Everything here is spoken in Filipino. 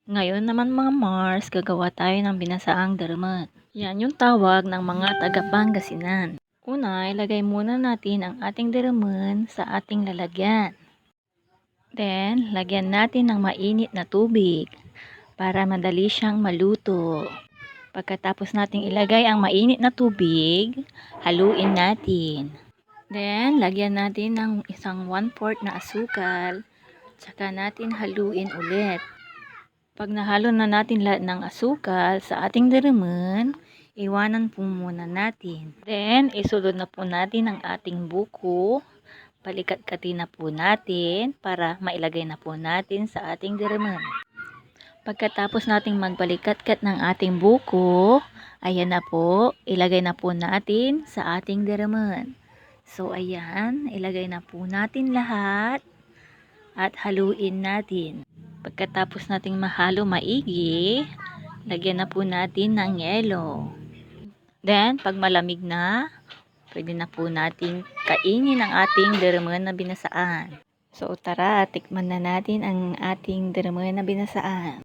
Ngayon naman mga Mars, gagawa tayo ng binasaang daramat. Yan yung tawag ng mga taga-Pangasinan. Una, ilagay muna natin ang ating daraman sa ating lalagyan. Then, lagyan natin ng mainit na tubig para madali siyang maluto. Pagkatapos nating ilagay ang mainit na tubig, haluin natin. Then, lagyan natin ng isang 1/4 na asukal, tsaka natin haluin ulit. Pag nahalo na natin lahat ng asukal sa ating daraman, iwanan po muna natin. Then, isulod na po natin ang ating buko. Palikat-katin na po natin para mailagay na po natin sa ating daraman. Pagkatapos nating magbalikat-kat ng ating buko, ayan na po, ilagay na po natin sa ating daraman. So, ayan, ilagay na po natin lahat at haluin natin. Pagkatapos nating mahalo maigi, lagyan na po natin ng yelo. Then, pag malamig na, pwede na po natin kainin ang ating daraman na binasaan. So, tara, tikman na natin ang ating daraman na binasaan.